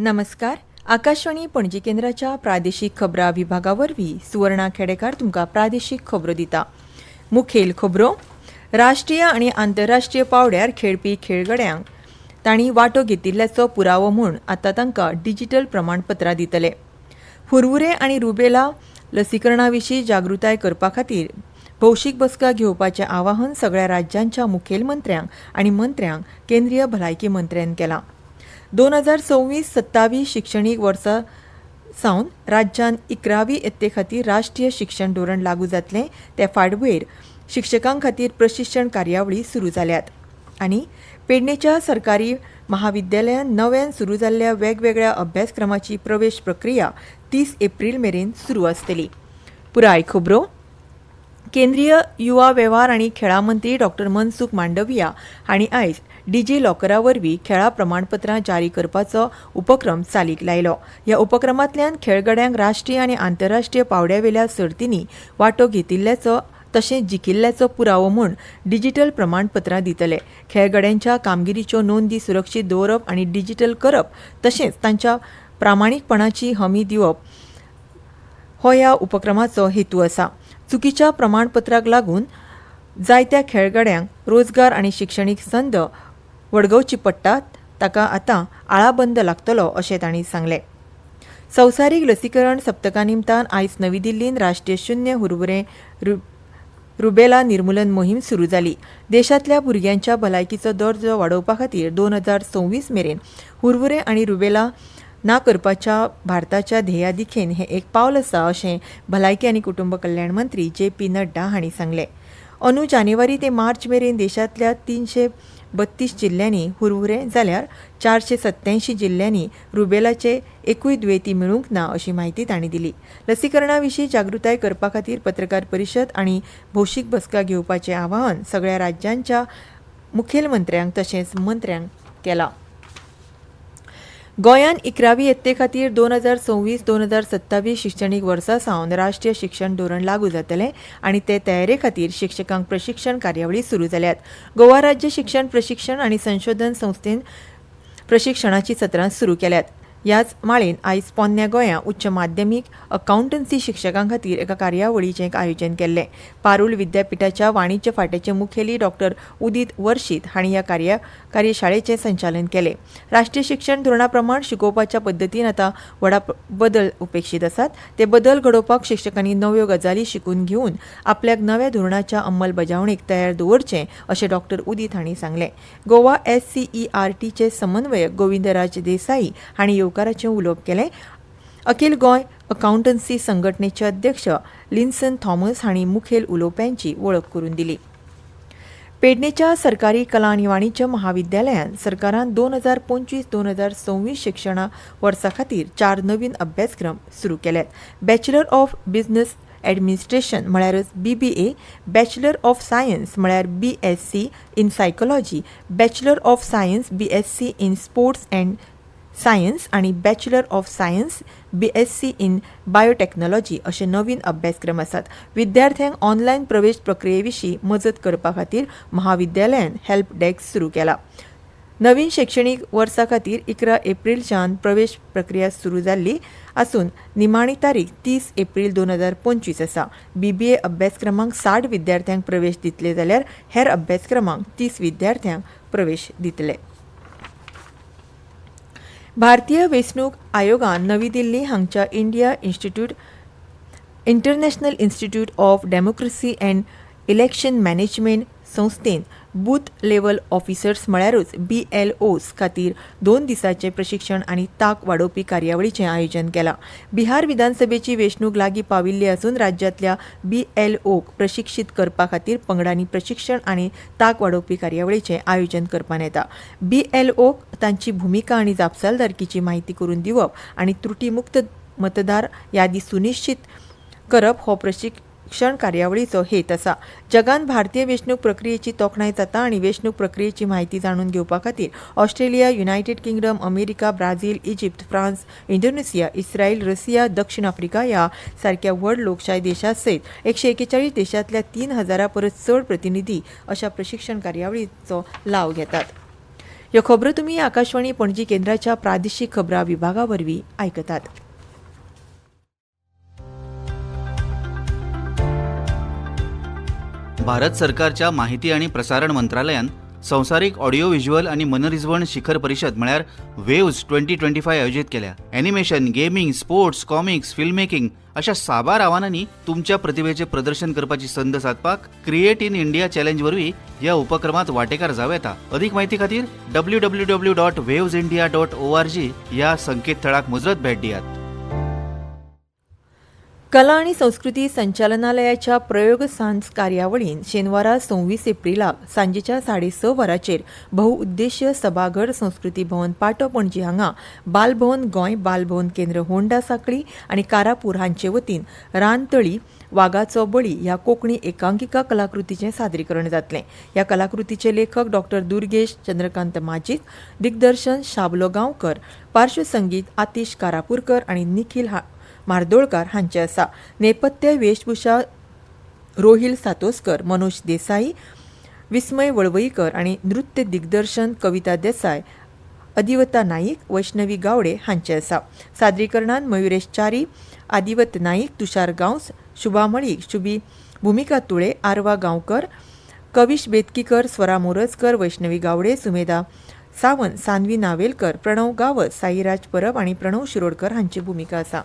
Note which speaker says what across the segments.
Speaker 1: नमस्कार. आकाशवाणी पणजी केंद्राच्या प्रादेशीक खबरां विभागावरवीं सुवर्णा खेडेकार तुमकां प्रादेशीक खबरो दिता. मुखेल खबरो. राष्ट्रीय आनी आंतरराष्ट्रीय पावड्यार खेळपी खेळगड्यांक तांणी वांटो घेतिल्ल्याचो पुरावो म्हूण आतां तांकां डिजिटल प्रमाणपत्रां दितले. हुरहुरे आनी रुबेला लसीकरणा विशीं जागृताय करपा खातीर भौशीक बसका घेवपाचें आवाहन सगळ्या राज्यांच्या मुखेलमंत्र्यांक आनी मंत्र्यांक केंद्रीय भलायकी मंत्र्यान केलां. 2026-27 शिक्षणीक वर्सा सावन राज्यान 11वी इयत्ते खातीर राष्ट्रीय शिक्षण धोरण लागू जातलें ते फाटभुंयेर शिक्षकां खातीर प्रशिक्षण कार्यावळी सुरू जाल्यात आनी पेडणेच्या सरकारी महाविद्यालयान नव्यान सुरू जाल्ल्या वेगवेगळ्या अभ्यासक्रमाची प्रवेश प्रक्रिया 30 एप्रील मेरेन सुरू आसतली. पुराय खबरो. केंद्रीय युवा वेव्हार आनी खेळां मंत्री डॉ मनसुख मांडविया हांणी आयज डिजी लॉकरा वरवीं खेळां प्रमाणपत्रां जारी करपाचो उपक्रम चालीक लायलो. ह्या उपक्रमांतल्यान खेळगड्यांक राष्ट्रीय आनी आंतरराष्ट्रीय पावड्यावेल्या सर्तींनी वांटो घेतिल्ल्याचो तशेंच जिखिल्ल्याचो पुरावो म्हूण डिजिटल प्रमाणपत्रां दितले. खेळगड्यांच्या कामगिरीच्यो नोंदी सुरक्षीत दवरप आनी डिजिटल करप तशेंच तांच्या प्रामाणीकपणाची हमी दिवप हो ह्या उपक्रमाचो हेतू आसा. चुकीच्या प्रमाणपत्राक लागून जायत्या खेळगड्यांक रोजगार आनी शिक्षणीक संद वडगवची पडटात ताका आतां आळाबंद लागतलो अशें तांणी सांगलें. संवसारीक लसीकरण सप्तका निमतान आयज नवी दिल्लींत राष्ट्रीय शून्य हुरहुरे रुबेला निर्मुलन मोहीम सुरू जाली. देशांतल्या भुरग्यांच्या भलायकीचो दर्जो वाडोवपा खातीर 2026 मेरेन हुरहुरे आनी रुबेला ना करपाच्या भारताच्या ध्येयादिखेन हें एक पावल आसा अशें भलायकी आनी कुटुंब कल्याण मंत्री JP नड्डा हांणी सांगलें. अंदू जानेवारी ते मार्च मेरेन देशांतल्या 332 जिल्ल्यांनी हुरहुरे जाल्यार 487 जिल्ल्यांनी रुबेलाचे एकूय दुयेंती मेळूंक ना अशी माहिती तांणी दिली. लसीकरणा विशीं जागृताय करपा खातीर पत्रकार परिशद आनी भौशीक बसका घेवपाचें आवाहन सगळ्या राज्यांच्या मुखेलमंत्र्यांक तशेंच मंत्र्यांक केलां. गोंयान 11वी इयत्ते खातीर 2026-2027 शिक्षणीक वर्सा सावन राष्ट्रीय शिक्षण धोरण लागू जातलें आनी ते तयारे खातीर शिक्षकांक प्रशिक्षण कार्यावळी सुरू जाल्यात. गोवा राज्य शिक्षण प्रशिक्षण आनी संशोधन संस्थेन प्रशिक्षणाची सत्रां सुरू केल्यात. ह्याच माळेन आयज पोन्न्या गोंया उच्च माध्यमीक अकाउंटन्सी शिक्षकां खातीर एका कार्यावळीचें आयोजन केल्लें. पारुल विद्यापीठाच्या वाणिज्य फांट्याचे मुखेली डॉ उदीत वर्शीत हांणी ह्या कार्यशाळेचें संचालन केलें. राष्ट्रीय शिक्षण धोरणा प्रमाण शिकोवपाच्या पद्दतीन आतां व्हडा बदल उपेक्षीत आसात. ते बदल घडोवपाक शिक्षकांनी नव्यो गजाली शिकून घेवन आपल्याक नव्या धोरणाच्या अंमलबजावणेक तयार दवरचें अशें डॉ उदीत हांणी सांगलें. गोवा SCERTचे समन्वयक गोविंदराज देसाई हांणी येवकाराचें उलोवप केलें. अखिल गोंय अकाउंटन्सी संघटनेचे अध्यक्ष लिन्सन थॉमस हांणी मुखेल उलोवप्यांची वळख करून दिली. पेडणेच्या सरकारी कला आनी वाणिज्य महाविद्यालयान सरकारान 2025-2026 शिक्षणा वर्सा खातीर 4 नवीन अभ्यासक्रम सुरू केल्यात. बॅचलर ऑफ बिझनेस ॲडमिनिस्ट्रेशन म्हळ्यारच BBA, बॅचलर ऑफ सायन्स म्हळ्यार BSc in psychology, bachelor of science BSc in sports and science आनी bachelor of science BSc in biotechnology अशे नवीन अभ्यासक्रम आसात. विद्यार्थ्यांक ऑनलायन प्रवेश प्रक्रिये विशीं मजत करपा खातीर महाविद्यालयान हेल्प डेस्क सुरू केला. नवीन शैक्षणीक वर्सा खातीर 11 एप्रिलच्यान प्रवेश प्रक्रिया सुरू जाल्ली आसून निमाणी तारीख 30 एप्रील 2025 आसा. BBA अभ्यासक्रमांक 60 विद्यार्थ्यांक प्रवेश दितले जाल्यार हेर अभ्यासक्रमांक 30 विद्यार्थ्यांक प्रवेश दितले. भारतीय वेंचणूक आयोगान नवी दिल्ली हांगच्या international institute of democracy and election management संस्थेन बूथ लेव्हल ऑफिसर्स म्हळ्यारूच BLOs खातीर 2 दिसांचे प्रशिक्षण आनी तांक वाडोवपी कार्यावळीचें आयोजन केलां. बिहार विधानसभेची वेंचणूक लागीं पाविल्ली आसून राज्यांतल्या BLOक प्रशिक्षीत करपा खातीर पंगडांनी प्रशिक्षण आनी तांक वाडोवपी कार्यावळीचें आयोजन करपात येता. BLOक तांची भुमिका आनी जापसालदारकीची म्हायती करून दिवप आनी त्रुटीमुक्त मतदार यादी सुनिश्चित करप हो प्रशिक्षण कार्यावळीचो हेत आसा. जगान भारतीय वेंचणूक प्रक्रियेची तोखणाय जाता आनी वेंचणूक प्रक्रियेची म्हायती जाणून घेवपा खातीर Australia, United kingdom, America, Brazil, Egypt, France, Indonesia, Israel, Russia, दक्षिण आफ्रिका ह्या सारक्या व्हड लोकशाय देशां सयत 141 देशांतल्या 3000 परस चड प्रतिनिधी अशा प्रशिक्षण कार्यावळीचो लाव घेतात. ह्यो खबरो तुम्ही आकाशवाणी पणजी केंद्राच्या प्रादेशीक खबरां विभागा वरवीं आयकतात.
Speaker 2: भारत सरकारच्या माहिती आणि प्रसारण मंत्रालयान संवसारीक ऑडिओ व्हिज्युअल आणि मनरिजवण शिखर परिषद म्हळ्यार वेव्ज 2025 आयोजीत केल्या. Animation, gaming, sports, comics, film making अशा साबार आव्हानांनी तुमच्या प्रतिभेचे प्रदर्शन करपाची संद साधपाक क्रिएट इन इंडिया चॅलेंज वरवीं ह्या उपक्रमात वांटेकार जावं येता. अधिक म्हायती खातीर www.wavesindia.org ह्या संकेतथळाक मुजरत भेट दियात.
Speaker 1: कला आणि संस्कृती संचालनालयाच्या प्रयोग सांज कार्यावळीन शेनवारा 26 एप्रिलाक सांजेच्या 6:30 वरांचेर बहुउद्देशीय सभाघर संस्कृती भवन पाटो पणजी हांगा बालभवन गोंय, बालभवन केंद्र होंडा साखळी आणि कारापूर हांचे वतीन रानतळी वाघाचो बळी ह्या कोंकणी एकांकिका कलाकृतीचें सादरीकरण जातलें. ह्या कलाकृतीचे लेखक डॉ. दुर्गेश चंद्रकांत माजीक, दिग्दर्शन शाबलो गांवकर, पार्श्वसंगीत आतिश कारापूरकर आणि निखिल मार्दोळकार हांचे आसा. नेपथ्य वेशभूषा रोहिल सातोस्कर, मनोज देसाई, विस्मय वळवईकर आणि नृत्य दिग्दर्शन कविता देसाय, अधिवता नाईक, वैष्णवी गावडे हांचे आसा. सादरीकरणात मयुरेश च्यारी, आदिवत नाईक, तुषार गांवस, शुभा मळीक, शुभी भूमिका तुळे, आरवा गांवकर, कविश बेतकीकर, स्वरा मोरजकर, वैष्णवी गावडे, सुमेधा सावंत, सान्वी नावेलकर, प्रणव गावत, साईराज परब आणि प्रणव शिरोडकर हांची भूमिका आसा.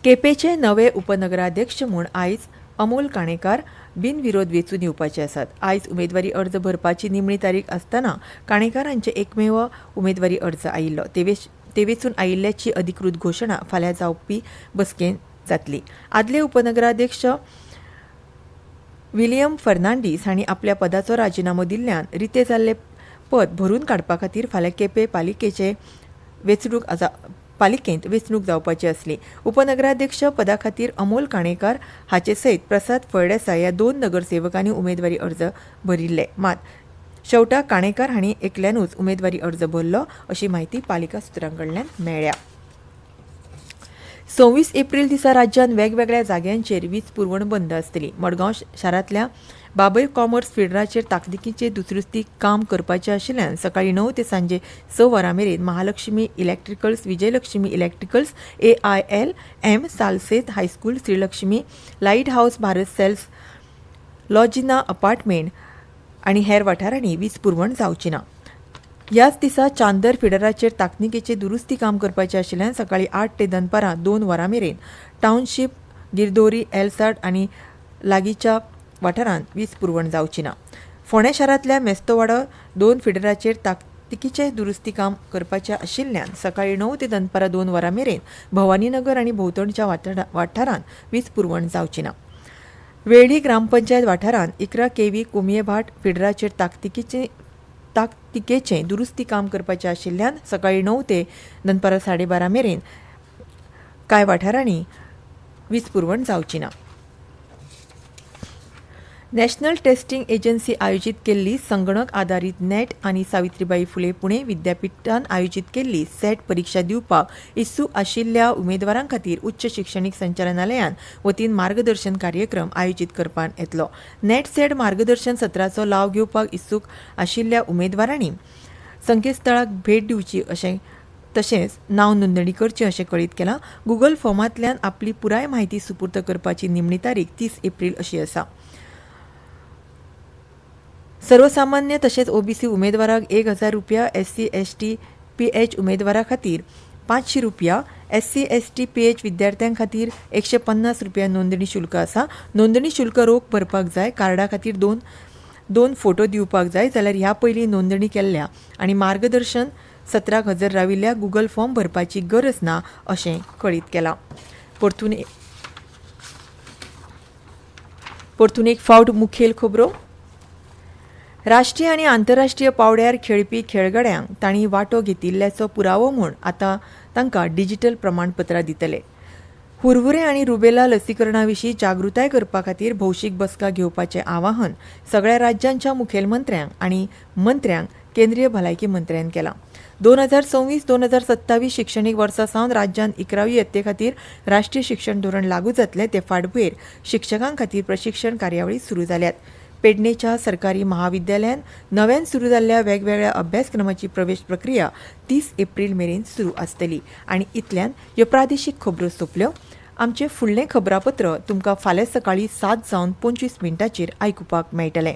Speaker 1: केपेचे नवे उपनगराध्यक्ष म्हूण आयज अमोल काणेकार बिनविरोध वेंचून येवपाचे आसात. आयज उमेदवारी अर्ज भरपाची निमणी तारीख आसतना काणेकार हांचे एकमेव उमेदवारी अर्ज आयिल्लो. ते वेंचून आयिल्ल्याची अधिकृत घोशणा फाल्यां जावपी बसकेंत जातली. आदले उपनगराध्यक्ष विलियम फर्नांडीस हांणी आपल्या पदाचो राजिनामो दिल्ल्यान रिते जाल्ले पद भरून काडपा खातीर फाल्यां केपें पालिकेंत वेंचणूक जावपाची आसली. उपनगराध्यक्ष पदा खातीर अमोल काणेकार हाचे सयत प्रसाद फळदेसाय ह्या 2 नगरसेवकांनी उमेदवारी अर्ज भरिल्ले. मात शेवटाक काणेकार हांणी एकल्यानूच उमेदवारी अर्ज भरलो अशी माहिती पालिका सुत्रां कडल्यान मेळ्ळ्या. 26 एप्रिल दिसा राज्यात वेगवेगळ्या जाग्यांचेर वीज पुरवण बंद आसतली. मडगांव शारांतल्या बाबय कॉमर्स फिडराचेर ताकतिकेचें दुरुस्ती काम करपाचें आशिल्ल्यान सकाळी 9 ते सांजे 6 वरां मेरेन Mahalakshmi electricals, Vijayalakshmi electricals, AILM, Salcete high school, Shrilakshmi, light house, Bharat sales, लॉजिना अपार्टमेंट आणि हेर वाठारांनी वीज पुरवण जावची ना. ह्याच दिसा चांदर फिडराचेर ताकतिकेचें दुरुस्ती काम करपाचें आशिल्ल्यान सकाळी 8 ते दनपारां 2 वरां मेरेन टाउनशीप, गिरदोरी, एलसाट आणि लागींच्या वाठारांत वीज पुरवण जावची ना. फोंडें शारांतल्या मेस्तोवाडो 2 फिडराचेर ताकतिकेचें दुरुस्ती काम करपाचें आशिल्ल्यान सकाळी 9 ते दनपारां 2 वरां मेरेन भवानीनगर आणि भोंवतणच्या वाठारांत वीज पुरवण जावची ना. वेळी ग्रामपंचायत वाठारांत 11 KV कुमियेभाट फिडराचेर ताकतिकेचें दुरुस्ती काम करपाचें आशिल्ल्यान सकाळी 9 ते दनपारां 12:30 मेरेन कांय वाठारांनी वीज पुरवण जावची ना. नॅशनल टेस्टिंग एजन्सी आयोजीत केल्ली संगणक आधारीत नेट आणि सावित्रीबाई फुले पुणे विद्यापीठान आयोजीत केल्ली सेट परीक्षा दिवपाक इत्सूक आशिल्ल्या उमेदवारां खातीर उच्च शिक्षणीक संचालनालयान वतीन मार्गदर्शन कार्यक्रम आयोजीत करपात येतलो. नेट सेट मार्गदर्शन सत्राचो लाव घेवपाक इत्सूक आशिल्ल्या उमेदवारांनी संकेतस्थळाक भेट दिवची तशेंच नांव नोंदणी करची अशें कळीत केलां. गुगल फॉर्मांतल्यान आपली पुराय म्हायती सुपूर्द करपाची निमणी तारीख 30 एप्रिल अशी आसा. सर्वसामान्य तशेंच OBC उमेदवाराक 1000 रुपया, SC ST PH उमेदवारा खातीर 500 रुपया, SC ST PH विद्यार्थ्यां खातीर 150 रुपया नोंदणी शुल्क आसा. नोंदणी शुल्क रोख भरपाक जाय. कार्डा खातीर दोन फोटो दिवपाक जाय जाल्यार ह्या पयलीं नोंदणी केल्ल्या आणि मार्गदर्शन सत्राक हजर राविल्ल्या गुगल फॉर्म भरपाची गरज ना अशें कळीत केलां. परतून एक फावट मुखेल खबरो. राष्ट्रीय आणि आंतरराष्ट्रीय पावड्यार खेळपी खेळगड्यांक तांणी वांटो घेतिल्ल्याचो पुरावो म्हूण आतां तांकां डिजिटल प्रमाणपत्रां दितले. हुरहुरे आणि रुबेला लसीकरणा विशीं जागृताय करपा खातीर भौशीक बसका घेवपाचें आवाहन सगळ्या राज्यांच्या मुखेलमंत्र्यांक आणि मंत्र्यांक केंद्रीय भलायकी मंत्र्यान केलां. 2026-2027 शिक्षणीक वर्सा सावन राज्यांत 11वी यत्ते खातीर राष्ट्रीय शिक्षण धोरण लागू जातलें ते फाटभुंयेर शिक्षकां खातीर प्रशिक्षण कार्यावळी सुरू जाल्यात. पेडणेच्या सरकारी महाविद्यालयांत नव्यान सुरू जाल्ल्या वेगवेगळ्या अभ्यासक्रमाची प्रवेश प्रक्रिया 30 एप्रिल मेरेन सुरू आसतली आनी इतल्यान ह्यो प्रादेशीक खबरो सोंपल्यो. आमचें फुडलें खबरापत्र तुमकां फाल्यां सकाळीं 7 जावन 25 मिनटांचेर आयकुपाक मेळटलें.